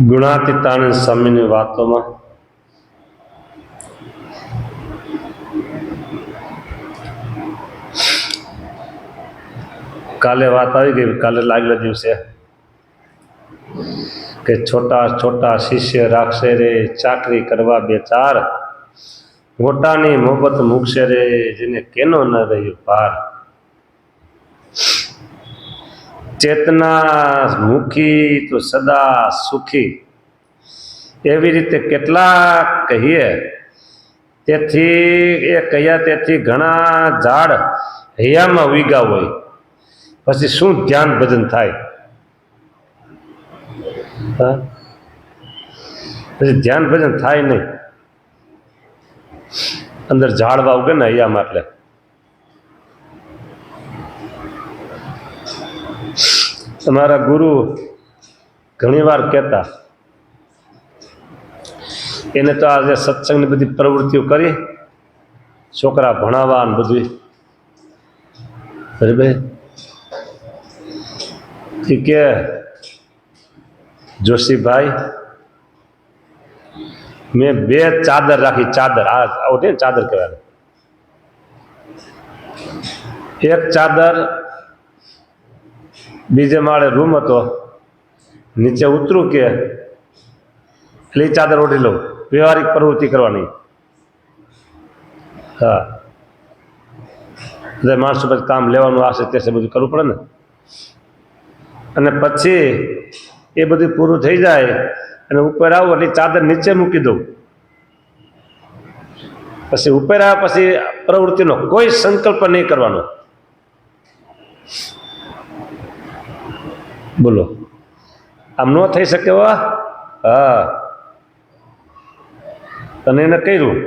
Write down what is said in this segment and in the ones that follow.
ગુણાતીતાનંદ સ્વામીની વાતોમાં કાલે વાત આવી ગઈ, કાલે લાગેલા દિવસે કે છોટા છોટા શિષ્ય રાખશે રે ચાકરી કરવા બે ચાર, મોટાની મોહબત મૂકશે રે જેને કેનો ન રહ્યો પાર. ચેતના મુખી તો સદા સુખી, એવી રીતે કેટલાક કહીએ તેથી એ કહ્યા તેથી ઘણા ઝાડ હૈયામાં ઉગ્યા હોય, પછી શું ધ્યાન ભજન થાય? પછી ધ્યાન ભજન થાય નહીં. અંદર ઝાડવા ઉગે ને હૈયામાં, એટલે તમારા ગુરુ ઘણી વાર કહેતા, એને તો આજે સત્સંગની બધી પ્રવૃત્તિઓ કરી, છોકરા ભણાવવા ને બધું, બરાબર? કે જોશીભાઈ મેં બે ચાદર રાખી, ચાદર આવું ને ચાદર કહેવાય, એક ચાદર બીજે માળે રૂમ હતો, નીચે ઉતરું કે એટલે ચાદર ઓઢી લઉં, વ્યવહારિક પ્રવૃત્તિ કરવાની. હા, એટલે માણસો પછી કામ લેવાનું આશે તે બધું કરવું પડે ને. અને પછી એ બધું પૂરું થઈ જાય અને ઉપર આવું એટલે ચાદર નીચે મૂકી દઉં. પછી ઉપર આવ્યા પછી પ્રવૃત્તિનો કોઈ સંકલ્પ નહીં કરવાનો. બોલો, આમ ન થઈ શકે? વાહ, હા. અને એને કર્યું.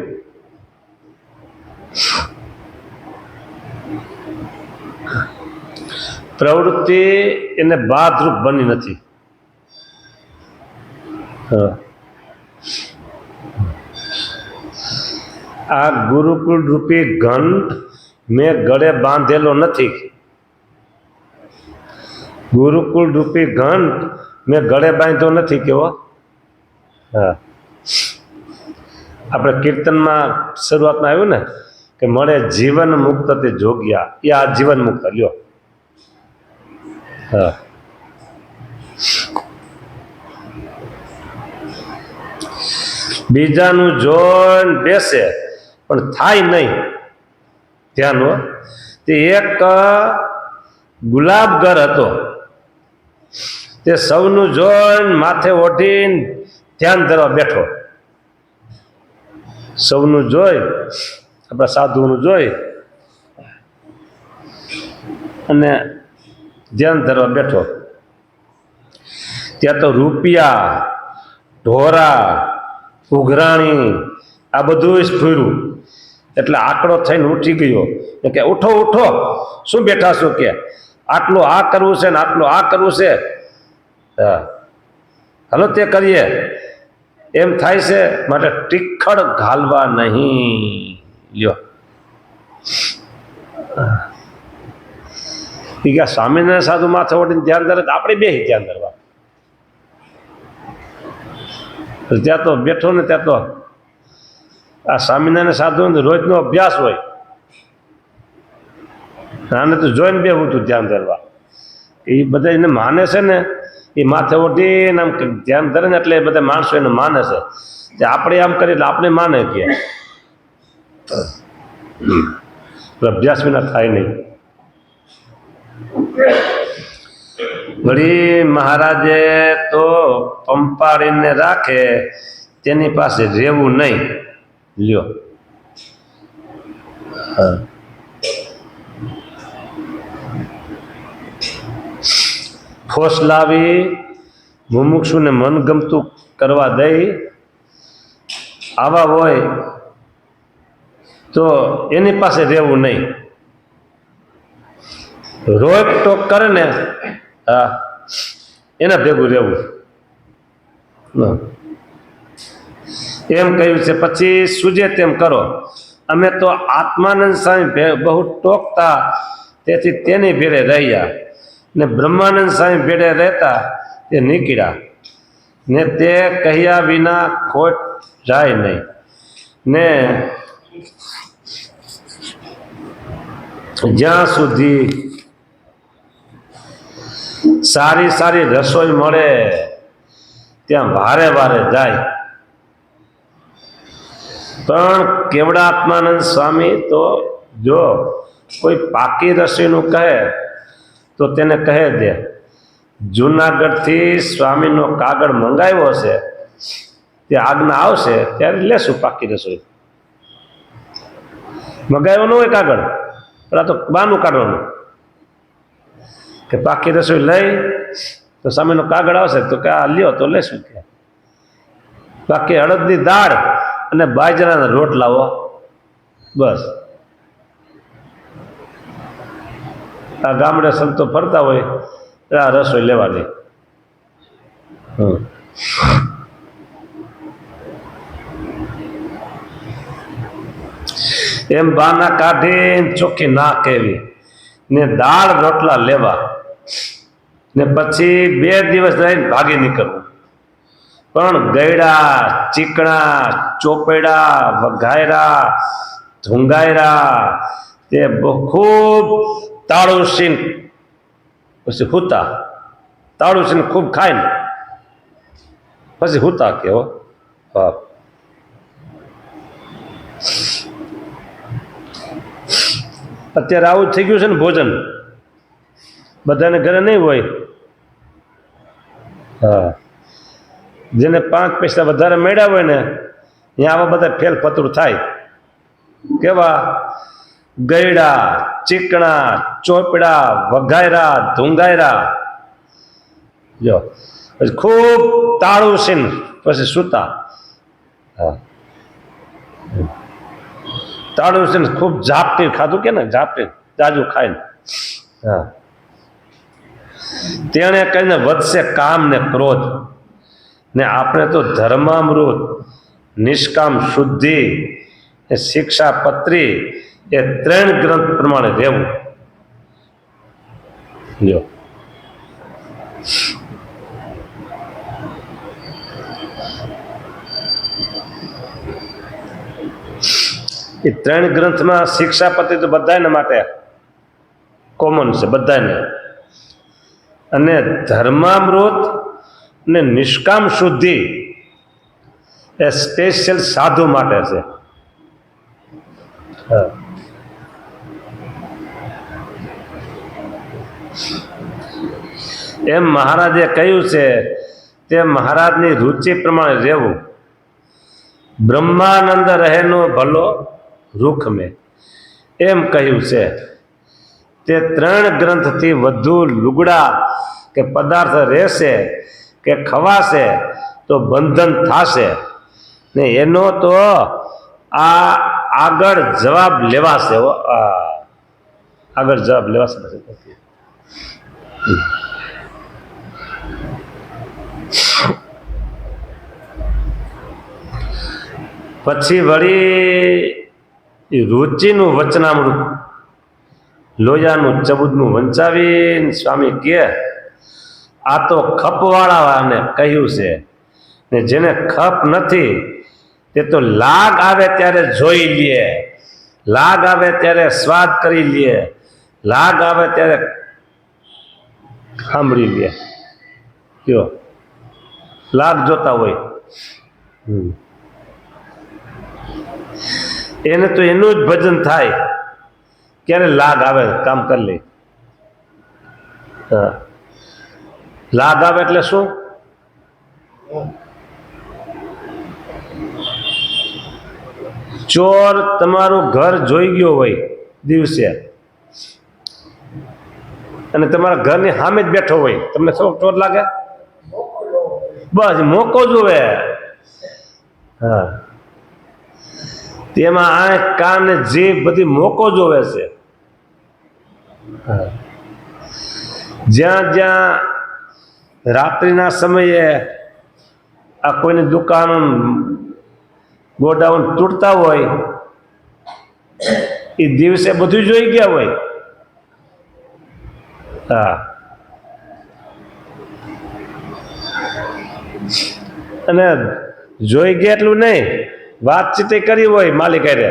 પ્રવૃત્તિ એને બાધરૂપ બની નથી. આ ગુરુકુળ રૂપી ઘંટ મેં ગળે બાંધેલો નથી. ગુરુકુળ રૂપી ઘંટ મેં ગળે બાંધ્યો નથી. કેવો? હા, આપણે કીર્તનમાં શરૂઆતમાં આવ્યું ને કે મળે જીવન મુક્ત તે જોગ્યા, એ આ જીવન મુક્ત લ્યો. હા, બીજાનું જોઈને બેસે પણ થાય નહીં ધ્યાન. તે એક ગુલાબગર હતો, તે સૌનું જોઈને માથે ઓઢીને ધ્યાન ધરવા બેઠો. સૌનું જોઈ, આપણા સાધુઓનું જોઈ અને ધ્યાન ધરવા બેઠો. ત્યાં તો રૂપિયા, ઢોરા, ઉઘરાણી આ બધું જ ફર્યું. એટલે આંકડો થઈને ઉઠી ગયો કે ઉઠો ઉઠો, શું બેઠા છો? કે આટલું આ કરવું છે ને આટલું આ કરવું છે. હા, હાલો તે કરીએ એમ થાય છે, માટે ટીખળ ઘાલવા નહીં. લ્યો, સ્વામિનારાયણ સાધુ માથે ઓઢીને ધ્યાન ધરે, આપણે બે ધ્યાન ધરવા. ત્યાં તો બેઠો ને ત્યાં તો આ સ્વામિનારાયણ સાધુ રોજનો અભ્યાસ હોય, આને તો જોઈને બેહું તું ધ્યાન ધરવા. એ બધા એને માને છે ને, એ માથે ઓઢીને આમ ધ્યાન ધરે ને એટલે એ બધા માણસો એને માને છે. તે આપણે આમ કરીએ એટલે આપણે માને કે અભ્યાસ વિના થાય નહીં. વળી મહારાજે તો પંપાડીને રાખે, તેની પાસે રહેવું નહીં. લ્યો, ફોસ લાવી મુમુક્ષુને મનગમતું કરવા દઈ આવા હોય તો એની પાસે રહેવું નહીં. રોક ટોક કરે ને, હા, એના ભેગું રહેવું. એમ કહ્યું છે. પછી સૂજે તેમ કરો. અમે તો આત્માનંદ સ્વામી બહુ ટોકતા, તેથી તેની ભેળે રહ્યા ને બ્રહ્માનંદ સ્વામી ભેળે રહેતા તે નીકળ્યા. ને તે કહ્યા વિના ખોટ જાય નહીં, ને જ્યાં સુધી સારી સારી રસોઈ મળે ત્યાં વારે વારે જાય. પણ કેવડાત્માનંદ સ્વામી તો જો કોઈ પાકી રસોઈનું કહે તો તેને કહે દે, જુનાગઢથી સ્વામીનો કાગળ મંગાવ્યો છે, તે આજ્ઞા આવશે ત્યારે લેશું પાકી રસોઈ. મંગાવ્યો ન હોય કાગળ, પેલા તો બાનું કાઢવાનું કે પાકી રસોઈ લઈ તો સ્વામીનો કાગળ આવશે તો કે આ લ્યો તો લેશું. કે બાકી અડદની દાળ અને બાજરાના રોટ લાવો, બસ. આ ગામડે સંતો ફરતા હોય આ રસોઈ લેવાની. એમ બાના કાઢીને ચોખ્ખી ના કહેવી ને દાળ રોટલા લેવા ને પછી 2 દિવસ રહીને ભાગી નીકળવું. પણ ગયડા, ચીકણા, ચોપડા, વઘાયરા, ધુંગાયરા તે ખૂબ તાળું સીન પછી હુતા, તાળું સીન ખૂબ ખાઈને પછી હુતા કેવો. બાપ અત્યારે આવું થઈ ગયું છે ને, ભોજન બધાને ઘરે નહીં હોય. હા, જેને 5 પૈસા વધારે મળ્યા હોય ને ત્યાં આવા બધા ફેલ ફતરું થાય. કેવા ગયડા, ચીકણા, ચોપડા, વઘાયરા, ધુંગાયરા, જો પછી ખૂબ તાળું સીન પછી સૂતા. હા, તાળું સીન ખૂબ ઝાપટી ખાધું કે ને, ઝાપટી જાજુ ખાઈને. હા, તેણે કહીને વધશે કામ ને ક્રોધ, ને આપણે તો ધર્મામૃત, નિષ્કામ શુદ્ધિ, શિક્ષાપત્રી એ 3 ગ્રંથ પ્રમાણે રહેવું. જો એ 3 ગ્રંથમાં શિક્ષાપત્રી તો બધાને માટે કોમન છે, બધાને. અને ધર્મામૃત ને નિષ્કામ શુદ્ધિ એ સ્પેશિયલ સાધુ માટે છે. એમ મહારાજે કહ્યું છે તે મહારાજની રુચિ પ્રમાણે રહેવું. બ્રહ્માનંદ રહેનો ભલો રૂખ મેં એમ કહ્યું છે. તે 3 ગ્રંથથી વધુ લુગડા કે પદાર્થ રહેશે કે ખવાશે તો બંધન થશે ને એનો તો આ આગળ જવાબ લેવાશે. આગળ જવાબ લેવાશે. પછી વળી રુચિનું વચનામૃત લોયાનું ચબુદનું વંચાવીને સ્વામી કહે આ તો ખપવાળાને કહ્યું છે, ને જેને ખપ નથી તે તો લાગ આવે ત્યારે જોઈ લે, લાગ આવે ત્યારે સ્વાદ કરી લે, લાગ આવે ત્યારે સાંભળી લે. કયો લાગ જોતા હોય એને તો એનું જ ભજન થાય ક્યારે લાગ આવે કામ કરી લે. લાગ આવે એટલે શું? ચોર તમારું ઘર જોઈ ગયો હોય દિવસે અને તમારા ઘરની સામે જ બેઠો હોય, તમને શું ચોર લાગે? બસ મોકો જોવે. હા, તેમાં આંખ કાન ને જીભ બધી મોકો જોવે છે. જ્યાં જ્યાં રાત્રિના સમયે આ કોઈની દુકાન ગોડાઉન તૂટતા હોય એ દિવસે બધું જોઈ ગયા હોય. હા, અને જોઈ ગયા એટલું નહીં, વાતચીત કરી હોય માલિક હારે,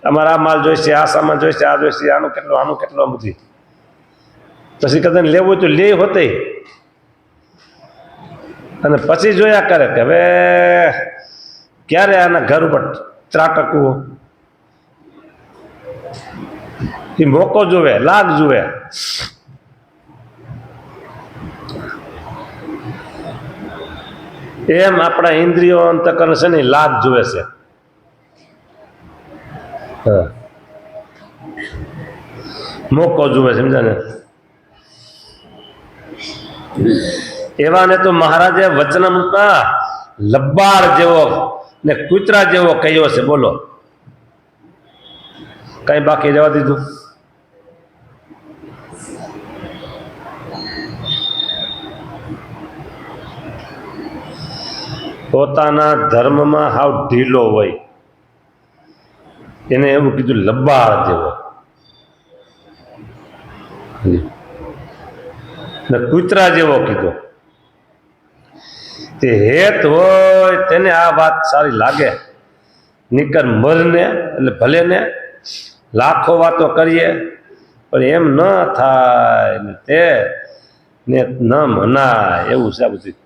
અમારે આ માલ જોઈશે, આ સામાન જોઈશે, આ જોઈશે, આનું કેટલું બધી. પછી કદાચ લેવું હોય તો લે હોતે, અને પછી જોયા કરે કે હવે ક્યારે આના ઘર ઉપર ત્રાટકવું. એ મોકો જોવે, લાગ જોવે. એમ આપણા ઇન્દ્રિયો અંતકરણ છે ને લાગ જોવે છે. મોકો જોવે, સમજા ને. એવાને તો મહારાજે વચનામૃતમાં લબ્બાર જેવો ને કૂતરા જેવો કહ્યો છે. બોલો, કઈ બાકી જવા દીધું? પોતાના ધર્મમાં હાવ ઢીલો હોય એને એવું કીધું લબ્બાર જેવો, ને કૂતરા જેવો કીધો. તે હેત હોય તેને આ વાત સારી લાગે, નીકર મરને એટલે ભલે ને લાખો વાતો કરીએ પણ એમ ન થાય ને તે ને ન મનાય, એવું છે આ બધું.